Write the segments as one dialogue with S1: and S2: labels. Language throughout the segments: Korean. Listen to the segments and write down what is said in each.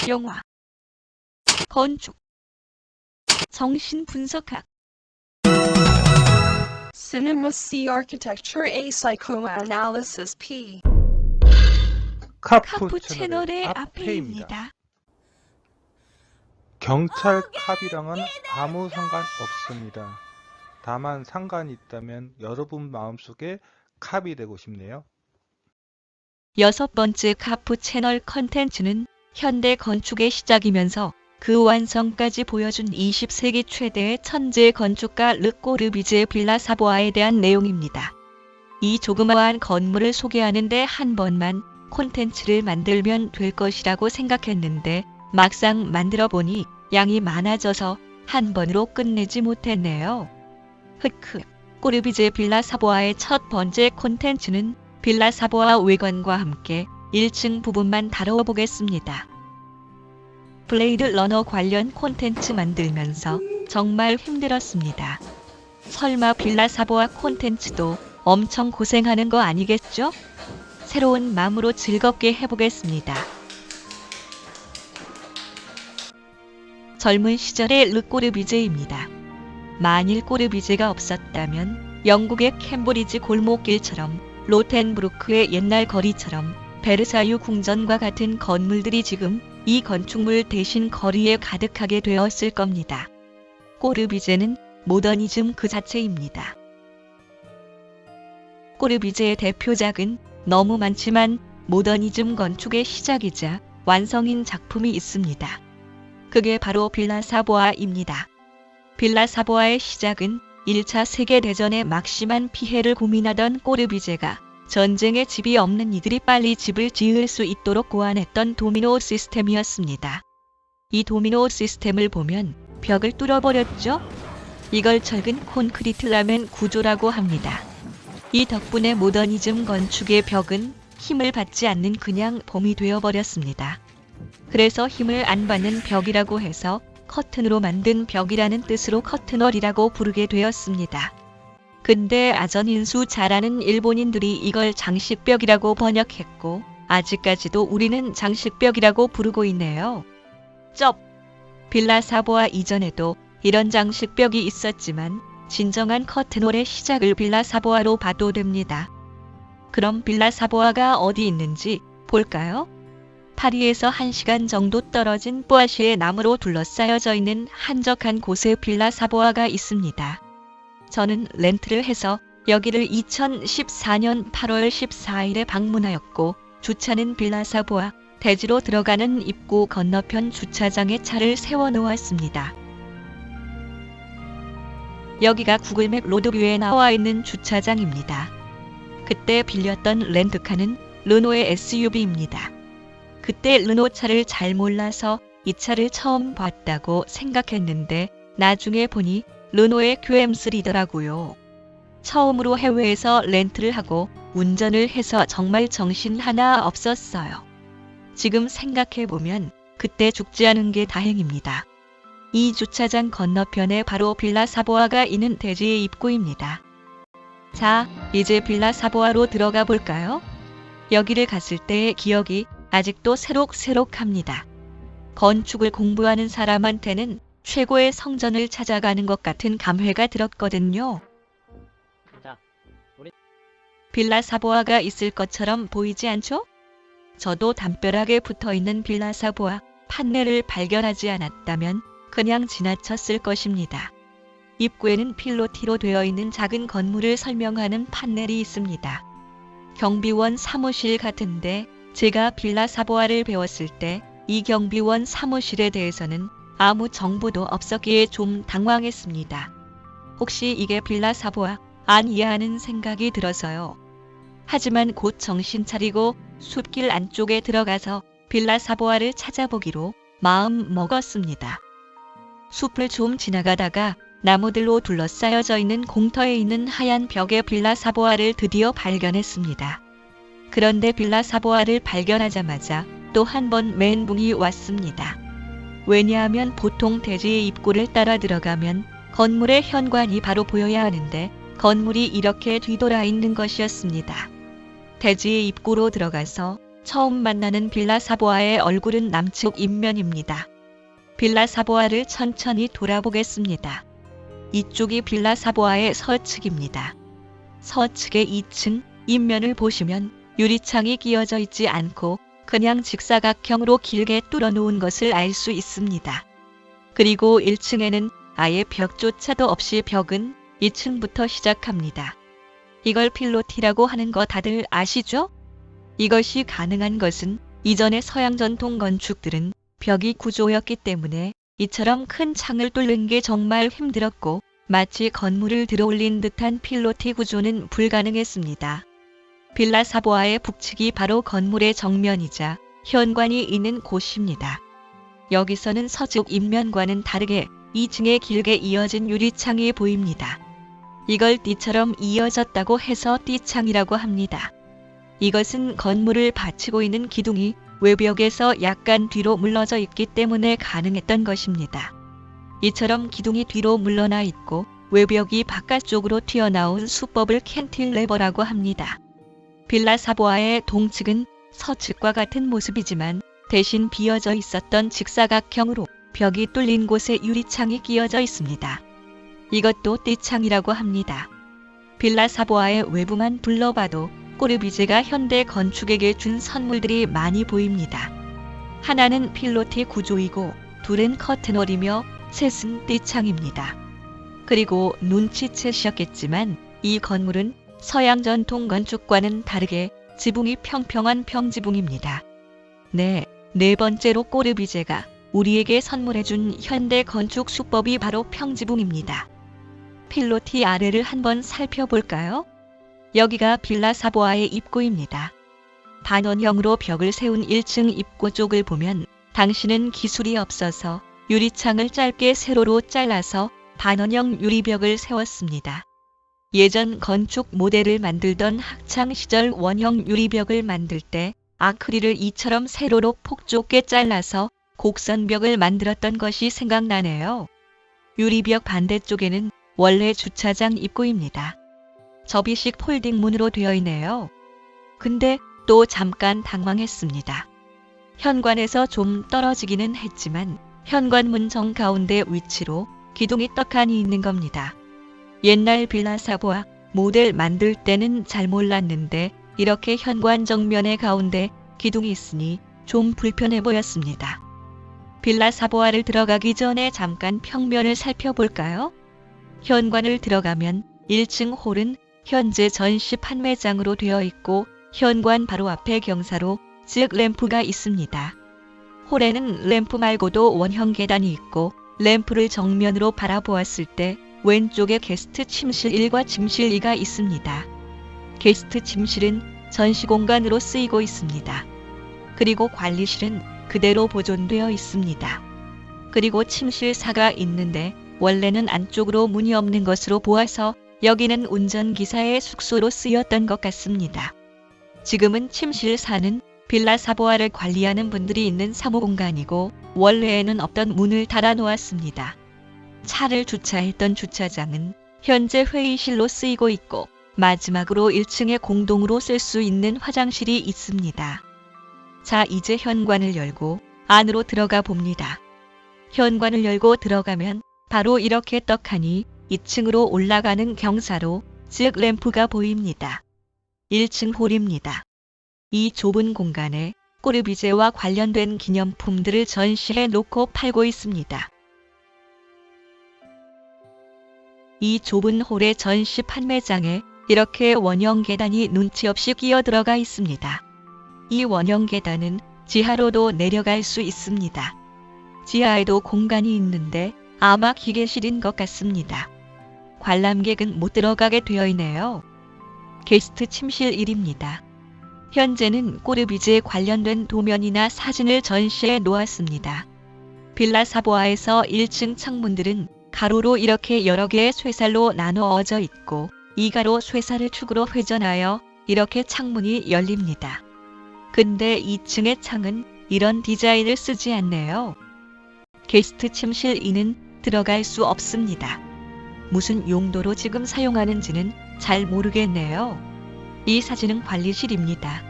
S1: 영화, 건축, 정신분석학.
S2: Cinema C Architecture A Psychoanalysis P.
S1: 카푸 채널의 앞에입니다.
S3: 경찰 캅이랑은 아무 상관 없습니다. 다만 상관이 있다면 여러분 마음속에 캅이 되고 싶네요.
S1: 6번째 카푸 채널 컨텐츠는 현대 건축의 시작이면서 그 완성까지 보여준 20세기 최대의 천재 건축가 르 꼬르비제 빌라 사보아에 대한 내용입니다. 이 조그마한 건물을 소개하는데 한 번만 콘텐츠를 만들면 될 것이라고 생각했는데 막상 만들어 보니 양이 많아져서 한 번으로 끝내지 못했네요. 흑흑, 꼬르비제 빌라 사보아의 첫 번째 콘텐츠는 빌라 사보아 외관과 함께 1층 부분만 다뤄보겠습니다. 블레이드 러너 관련 콘텐츠 만들면서 정말 힘들었습니다. 설마 빌라 사보아 콘텐츠도 엄청 고생하는 거 아니겠죠? 새로운 마음으로 즐겁게 해보겠습니다. 젊은 시절의 르 꼬르비제입니다. 만일 꼬르비제가 없었다면 영국의 캠브리지 골목길처럼 로텐브루크의 옛날 거리처럼 베르사유 궁전과 같은 건물들이 지금 이 건축물 대신 거리에 가득하게 되었을 겁니다. 꼬르비제는 모더니즘 그 자체입니다. 꼬르비제의 대표작은 너무 많지만 모더니즘 건축의 시작이자 완성인 작품이 있습니다. 그게 바로 빌라 사보아입니다. 빌라 사보아의 시작은 1차 세계대전의 막심한 피해를 고민하던 꼬르비제가 전쟁에 집이 없는 이들이 빨리 집을 지을 수 있도록 고안했던 도미노 시스템이었습니다. 이 도미노 시스템을 보면 벽을 뚫어버렸죠? 이걸 철근 콘크리트 라멘 구조라고 합니다. 이 덕분에 모더니즘 건축의 벽은 힘을 받지 않는 그냥 봄이 되어버렸습니다. 그래서 힘을 안 받는 벽이라고 해서 커튼으로 만든 벽이라는 뜻으로 커튼월이라고 부르게 되었습니다. 근데 아전인수 잘하는 일본인들이 이걸 장식벽이라고 번역했고 아직까지도 우리는 장식벽이라고 부르고 있네요. 쩝! 빌라 사보아 이전에도 이런 장식벽이 있었지만 진정한 커튼홀의 시작을 빌라 사보아로 봐도 됩니다. 그럼 빌라 사보아가 어디 있는지 볼까요? 파리에서 1시간 정도 떨어진 뿌아시의 나무로 둘러싸여져 있는 한적한 곳에 빌라 사보아가 있습니다. 저는 렌트를 해서 여기를 2014년 8월 14일에 방문하였고 주차는 빌라 사보아 대지로 들어가는 입구 건너편 주차장에 차를 세워놓았습니다. 여기가 구글맵 로드뷰에 나와 있는 주차장입니다. 그때 빌렸던 렌트카는 르노의 SUV입니다. 그때 르노 차를 잘 몰라서 이 차를 처음 봤다고 생각했는데 나중에 보니 르노의 QM3더라고요. 처음으로 해외에서 렌트를 하고 운전을 해서 정말 정신 하나 없었어요. 지금 생각해보면 그때 죽지 않은 게 다행입니다. 이 주차장 건너편에 바로 빌라 사보아가 있는 대지의 입구입니다. 자, 이제 빌라 사보아로 들어가 볼까요? 여기를 갔을 때의 기억이 아직도 새록새록합니다. 건축을 공부하는 사람한테는 최고의 성전을 찾아가는 것 같은 감회가 들었거든요. 빌라 사보아가 있을 것처럼 보이지 않죠? 저도 담벼락에 붙어있는 빌라 사보아 판넬을 발견하지 않았다면 그냥 지나쳤을 것입니다. 입구에는 필로티로 되어 있는 작은 건물을 설명하는 판넬이 있습니다. 경비원 사무실 같은데 제가 빌라 사보아를 배웠을 때 이 경비원 사무실에 대해서는 아무 정보도 없었기에 좀 당황했습니다. 혹시 이게 빌라 사보아 아니야 하는 생각이 들어서요. 하지만 곧 정신 차리고 숲길 안쪽에 들어가서 빌라 사보아를 찾아보기로 마음 먹었습니다. 숲을 좀 지나가다가 나무들로 둘러싸여져 있는 공터에 있는 하얀 벽에 빌라 사보아를 드디어 발견했습니다. 그런데 빌라 사보아를 발견하자마자 또 한 번 멘붕이 왔습니다. 왜냐하면 보통 대지의 입구를 따라 들어가면 건물의 현관이 바로 보여야 하는데 건물이 이렇게 뒤돌아 있는 것이었습니다. 대지의 입구로 들어가서 처음 만나는 빌라 사보아의 얼굴은 남측 입면입니다. 빌라 사보아를 천천히 돌아보겠습니다. 이쪽이 빌라 사보아의 서측입니다. 서측의 2층 입면을 보시면 유리창이 끼어져 있지 않고 그냥 직사각형으로 길게 뚫어놓은 것을 알 수 있습니다. 그리고 1층에는 아예 벽조차도 없이 벽은 2층부터 시작합니다. 이걸 필로티라고 하는 거 다들 아시죠? 이것이 가능한 것은 이전의 서양 전통 건축들은 벽이 구조였기 때문에 이처럼 큰 창을 뚫는 게 정말 힘들었고 마치 건물을 들어올린 듯한 필로티 구조는 불가능했습니다. 빌라 사보아의 북측이 바로 건물의 정면이자 현관이 있는 곳입니다. 여기서는 서쪽 입면과는 다르게 2층에 길게 이어진 유리창이 보입니다. 이걸 띠처럼 이어졌다고 해서 띠창이라고 합니다. 이것은 건물을 받치고 있는 기둥이 외벽에서 약간 뒤로 물러져 있기 때문에 가능했던 것입니다. 이처럼 기둥이 뒤로 물러나 있고 외벽이 바깥쪽으로 튀어나온 수법을 캔틸레버라고 합니다. 빌라 사보아의 동측은 서측과 같은 모습이지만 대신 비어져 있었던 직사각형으로 벽이 뚫린 곳에 유리창이 끼어져 있습니다. 이것도 띠창이라고 합니다. 빌라 사보아의 외부만 둘러봐도 꼬르비제가 현대 건축에게 준 선물들이 많이 보입니다. 하나는 필로티 구조이고 둘은 커튼홀이며 셋은 띠창입니다. 그리고 눈치채셨겠지만 이 건물은 서양 전통 건축과는 다르게 지붕이 평평한 평지붕입니다. 네 번째로 꼬르비제가 우리에게 선물해준 현대 건축 수법이 바로 평지붕입니다. 필로티 아래를 한번 살펴볼까요? 여기가 빌라 사보아의 입구입니다. 반원형으로 벽을 세운 1층 입구 쪽을 보면 당시는 기술이 없어서 유리창을 짧게 세로로 잘라서 반원형 유리벽을 세웠습니다. 예전 건축 모델을 만들던 학창시절 원형 유리벽을 만들 때 아크릴을 이처럼 세로로 폭 좁게 잘라서 곡선벽을 만들었던 것이 생각나네요. 유리벽 반대쪽에는 원래 주차장 입구입니다. 접이식 폴딩 문으로 되어 있네요. 근데 또 잠깐 당황했습니다. 현관에서 좀 떨어지기는 했지만 현관문 정가운데 위치로 기둥이 떡하니 있는 겁니다. 옛날 빌라 사보아 모델 만들 때는 잘 몰랐는데 이렇게 현관 정면의 가운데 기둥이 있으니 좀 불편해 보였습니다. 빌라 사보아를 들어가기 전에 잠깐 평면을 살펴볼까요? 현관을 들어가면 1층 홀은 현재 전시 판매장으로 되어 있고 현관 바로 앞에 경사로 즉 램프가 있습니다. 홀에는 램프 말고도 원형 계단이 있고 램프를 정면으로 바라보았을 때 왼쪽에 게스트 침실 1과 침실 2가 있습니다. 게스트 침실은 전시 공간으로 쓰이고 있습니다. 그리고 관리실은 그대로 보존되어 있습니다. 그리고 침실 4가 있는데 원래는 안쪽으로 문이 없는 것으로 보아서 여기는 운전기사의 숙소로 쓰였던 것 같습니다. 지금은 침실 4는 빌라 사보아를 관리하는 분들이 있는 사무공간이고 원래에는 없던 문을 달아놓았습니다. 차를 주차했던 주차장은 현재 회의실로 쓰이고 있고 마지막으로 1층에 공동으로 쓸 수 있는 화장실이 있습니다. 자, 이제 현관을 열고 안으로 들어가 봅니다. 현관을 열고 들어가면 바로 이렇게 떡하니 2층으로 올라가는 경사로 즉 램프가 보입니다. 1층 홀입니다. 이 좁은 공간에 꼬르비제와 관련된 기념품들을 전시해 놓고 팔고 있습니다. 이 좁은 홀의 전시 판매장에 이렇게 원형 계단이 눈치 없이 끼어 들어가 있습니다. 이 원형 계단은 지하로도 내려갈 수 있습니다. 지하에도 공간이 있는데 아마 기계실인 것 같습니다. 관람객은 못 들어가게 되어 있네요. 게스트 침실 1입니다. 현재는 꼬르비제에 관련된 도면이나 사진을 전시해 놓았습니다. 빌라 사보아에서 1층 창문들은 가로로 이렇게 여러 개의 쇠살로 나누어져 있고 이 가로 쇠살을 축으로 회전하여 이렇게 창문이 열립니다. 근데 2층의 창은 이런 디자인을 쓰지 않네요. 게스트 침실 2는 들어갈 수 없습니다. 무슨 용도로 지금 사용하는지는 잘 모르겠네요. 이 사진은 관리실입니다.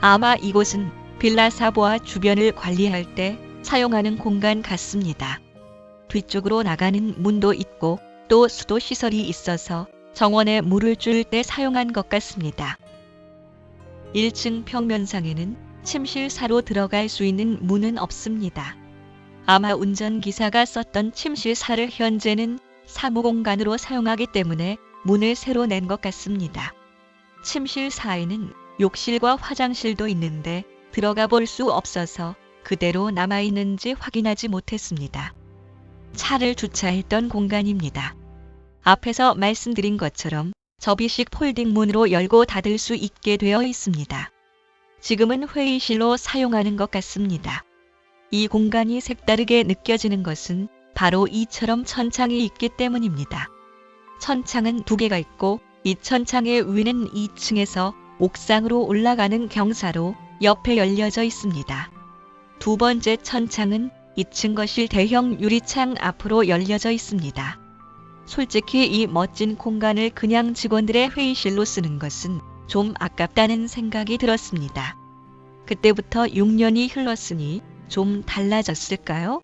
S1: 아마 이곳은 빌라 사보아 주변을 관리할 때 사용하는 공간 같습니다. 뒤쪽으로 나가는 문도 있고 또 수도 시설이 있어서 정원에 물을 줄 때 사용한 것 같습니다. 1층 평면상에는 침실사로 들어갈 수 있는 문은 없습니다. 아마 운전기사가 썼던 침실사를 현재는 사무공간으로 사용하기 때문에 문을 새로 낸 것 같습니다. 침실사에는 욕실과 화장실도 있는데 들어가 볼 수 없어서 그대로 남아있는지 확인하지 못했습니다. 차를 주차했던 공간입니다. 앞에서 말씀드린 것처럼 접이식 폴딩문으로 열고 닫을 수 있게 되어 있습니다. 지금은 회의실로 사용하는 것 같습니다. 이 공간이 색다르게 느껴지는 것은 바로 이처럼 천창이 있기 때문입니다. 천창은 2개가 있고 이 천창의 위는 2층에서 옥상으로 올라가는 경사로 옆에 열려져 있습니다. 두 번째 천창은 2층 거실 대형 유리창 앞으로 열려져 있습니다. 솔직히 이 멋진 공간을 그냥 직원들의 회의실로 쓰는 것은 좀 아깝다는 생각이 들었습니다. 그때부터 6년이 흘렀으니 좀 달라졌을까요?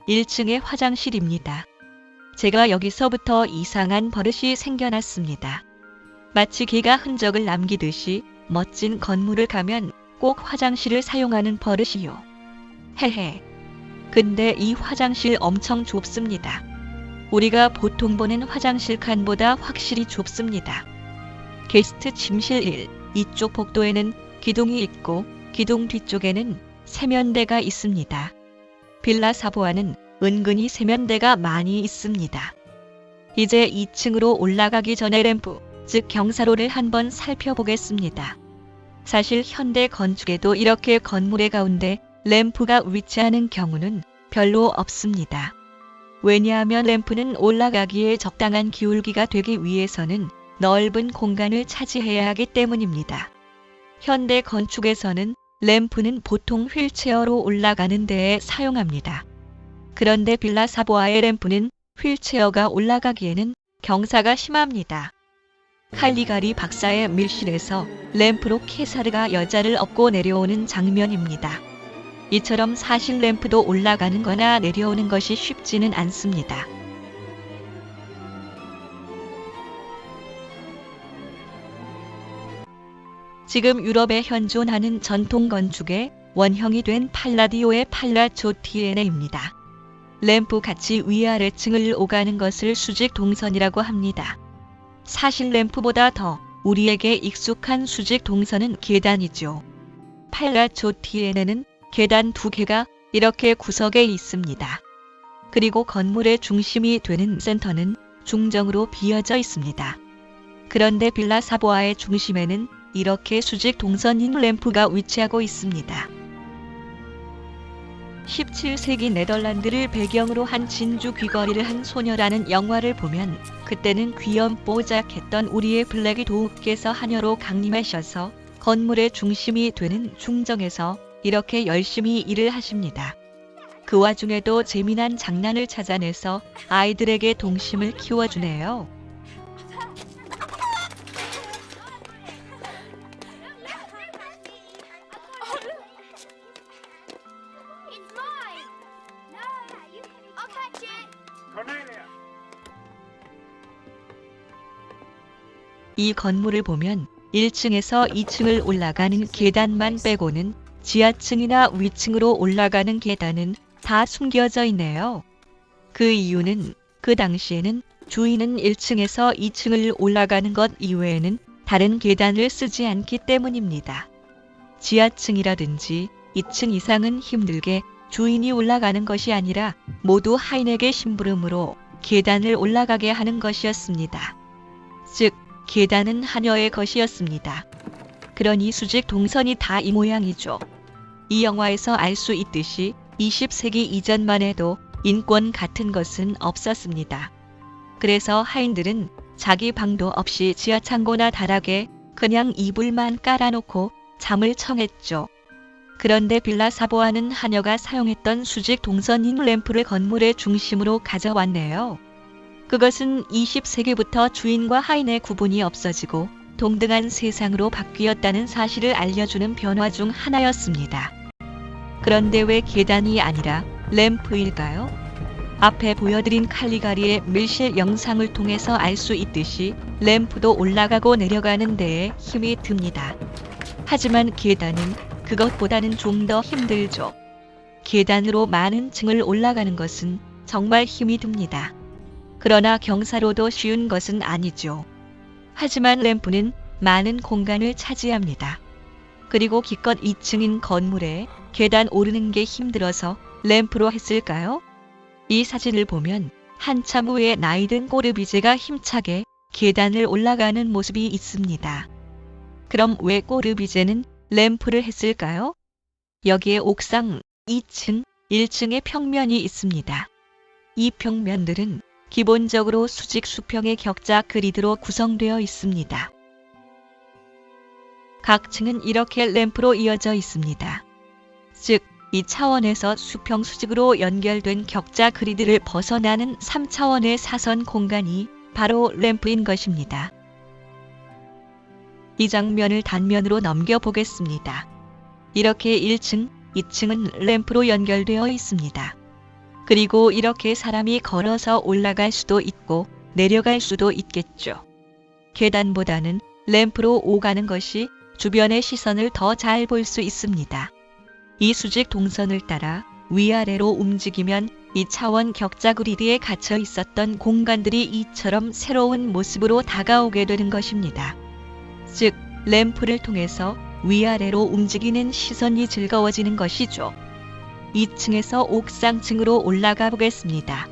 S1: 1층의 화장실입니다. 제가 여기서부터 이상한 버릇이 생겨났습니다. 마치 개가 흔적을 남기듯이 멋진 건물을 가면 꼭 화장실을 사용하는 버릇이요. 헤헤. 근데 이 화장실 엄청 좁습니다. 우리가 보통 보는 화장실 칸보다 확실히 좁습니다. 게스트 침실 1, 이쪽 복도에는 기둥이 있고 기둥 뒤쪽에는 세면대가 있습니다. 빌라 사보아는 은근히 세면대가 많이 있습니다. 이제 2층으로 올라가기 전에 램프, 즉 경사로를 한번 살펴보겠습니다. 사실 현대 건축에도 이렇게 건물의 가운데 램프가 위치하는 경우는 별로 없습니다. 왜냐하면 램프는 올라가기에 적당한 기울기가 되기 위해서는 넓은 공간을 차지해야 하기 때문입니다. 현대 건축에서는 램프는 보통 휠체어로 올라가는 데에 사용합니다. 그런데 빌라 사보아의 램프는 휠체어가 올라가기에는 경사가 심합니다. 칼리가리 박사의 밀실에서 램프로 케사르가 여자를 업고 내려오는 장면입니다. 이처럼 사실 램프도 올라가는 거나 내려오는 것이 쉽지는 않습니다. 지금 유럽에 현존하는 전통 건축의 원형이 된 팔라디오의 팔라조 티에네입니다. 램프 같이 위아래층을 오가는 것을 수직 동선이라고 합니다. 사실 램프보다 더 우리에게 익숙한 수직 동선은 계단이죠. 팔라조 티에네는 계단 2개가 이렇게 구석에 있습니다. 그리고 건물의 중심이 되는 센터는 중정으로 비어져 있습니다. 그런데 빌라 사보아의 중심에는 이렇게 수직 동선인 램프가 위치하고 있습니다. 17세기 네덜란드를 배경으로 한 진주 귀걸이를 한 소녀라는 영화를 보면 그때는 귀염뽀짝했던 우리의 블랙이 도우께서 하녀로 강림하셔서 건물의 중심이 되는 중정에서 이렇게 열심히 일을 하십니다. 그 와중에도 재미난 장난을 찾아내서 아이들에게 동심을 키워주네요. 이 건물을 보면 1층에서 2층을 올라가는 계단만 빼고는 지하층이나 위층으로 올라가는 계단은 다 숨겨져 있네요. 그 이유는 그 당시에는 주인은 1층에서 2층을 올라가는 것 이외에는 다른 계단을 쓰지 않기 때문입니다. 지하층이라든지 2층 이상은 힘들게 주인이 올라가는 것이 아니라 모두 하인에게 심부름으로 계단을 올라가게 하는 것이었습니다. 즉, 계단은 하녀의 것이었습니다. 그러니 수직 동선이 다 이 모양이죠. 이 영화에서 알 수 있듯이 20세기 이전만 해도 인권 같은 것은 없었습니다. 그래서 하인들은 자기 방도 없이 지하창고나 다락에 그냥 이불만 깔아놓고 잠을 청했죠. 그런데 빌라 사보아는 하녀가 사용했던 수직 동선인 램프를 건물의 중심으로 가져왔네요. 그것은 20세기부터 주인과 하인의 구분이 없어지고 동등한 세상으로 바뀌었다는 사실을 알려주는 변화 중 하나였습니다. 그런데 왜 계단이 아니라 램프일까요? 앞에 보여드린 칼리가리의 밀실 영상을 통해서 알 수 있듯이 램프도 올라가고 내려가는 데에 힘이 듭니다. 하지만 계단은 그것보다는 좀 더 힘들죠. 계단으로 많은 층을 올라가는 것은 정말 힘이 듭니다. 그러나 경사로도 쉬운 것은 아니죠. 하지만 램프는 많은 공간을 차지합니다. 그리고 기껏 2층인 건물에 계단 오르는 게 힘들어서 램프로 했을까요? 이 사진을 보면 한참 후에 나이든 꼬르비제가 힘차게 계단을 올라가는 모습이 있습니다. 그럼 왜 꼬르비제는 램프를 했을까요? 여기에 옥상 2층, 1층의 평면이 있습니다. 이 평면들은 기본적으로 수직 수평의 격자 그리드로 구성되어 있습니다. 각 층은 이렇게 램프로 이어져 있습니다. 즉, 이 차원에서 수평 수직으로 연결된 격자 그리드를 벗어나는 3차원의 사선 공간이 바로 램프인 것입니다. 이 장면을 단면으로 넘겨보겠습니다. 이렇게 1층, 2층은 램프로 연결되어 있습니다. 그리고 이렇게 사람이 걸어서 올라갈 수도 있고 내려갈 수도 있겠죠. 계단보다는 램프로 오가는 것이 주변의 시선을 더 잘 볼 수 있습니다. 이 수직 동선을 따라 위아래로 움직이면 이 차원 격자 그리드에 갇혀 있었던 공간들이 이처럼 새로운 모습으로 다가오게 되는 것입니다. 즉, 램프를 통해서 위아래로 움직이는 시선이 즐거워지는 것이죠. 2층에서 옥상층으로 올라가 보겠습니다.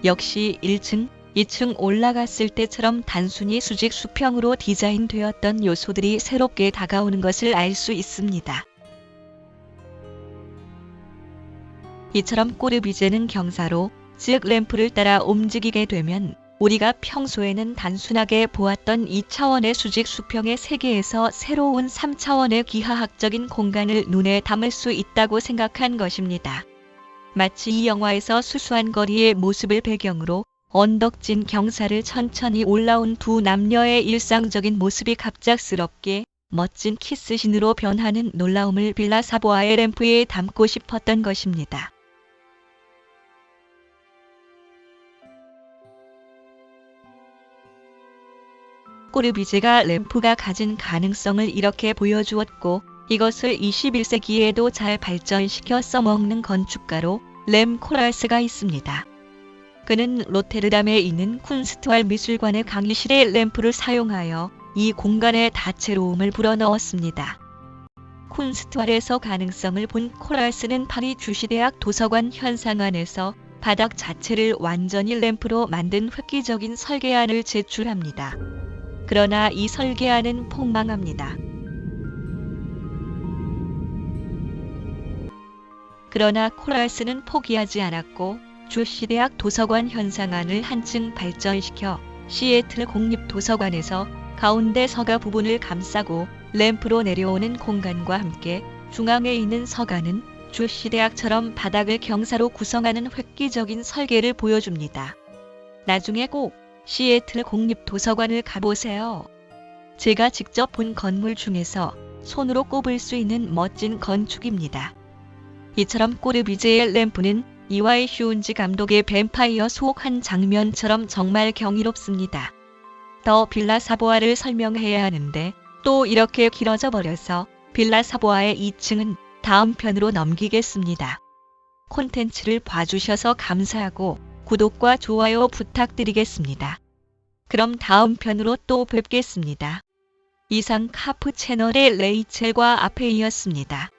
S1: 역시 1층, 2층 올라갔을 때처럼 단순히 수직 수평으로 디자인되었던 요소들이 새롭게 다가오는 것을 알 수 있습니다. 이처럼 꼬르비제는 경사로, 즉 램프를 따라 움직이게 되면 우리가 평소에는 단순하게 보았던 2차원의 수직 수평의 세계에서 새로운 3차원의 기하학적인 공간을 눈에 담을 수 있다고 생각한 것입니다. 마치 이 영화에서 수수한 거리의 모습을 배경으로 언덕진 경사를 천천히 올라온 두 남녀의 일상적인 모습이 갑작스럽게 멋진 키스신으로 변하는 놀라움을 빌라 사보아의 램프에 담고 싶었던 것입니다. 꼬르비제가 램프가 가진 가능성을 이렇게 보여주었고 이것을 21세기에도 잘 발전시켜 써먹는 건축가로 렘 코랄스가 있습니다. 그는 로테르담에 있는 쿤스트왈 미술관의 강의실에 램프를 사용하여 이 공간에 다채로움을 불어넣었습니다. 쿤스트왈에서 가능성을 본 코랄스는 파리 주시대학 도서관 현상안에서 바닥 자체를 완전히 램프로 만든 획기적인 설계안을 제출합니다. 그러나 이 설계안은 폭망합니다. 그러나 코랄스는 포기하지 않았고 주시대학 도서관 현상안을 한층 발전시켜 시애틀 공립도서관에서 가운데 서가 부분을 감싸고 램프로 내려오는 공간과 함께 중앙에 있는 서가는 주시대학처럼 바닥을 경사로 구성하는 획기적인 설계를 보여줍니다. 나중에 꼭 시애틀 공립도서관을 가보세요. 제가 직접 본 건물 중에서 손으로 꼽을 수 있는 멋진 건축입니다. 이처럼 꼬르비제의 램프는 이와이 휴운지 감독의 뱀파이어 속 한 장면처럼 정말 경이롭습니다. 더 빌라 사보아를 설명해야 하는데 또 이렇게 길어져 버려서 빌라 사보아의 2층은 다음 편으로 넘기겠습니다. 콘텐츠를 봐주셔서 감사하고 구독과 좋아요 부탁드리겠습니다. 그럼 다음 편으로 또 뵙겠습니다. 이상 카프 채널의 레이첼과 아페이였습니다.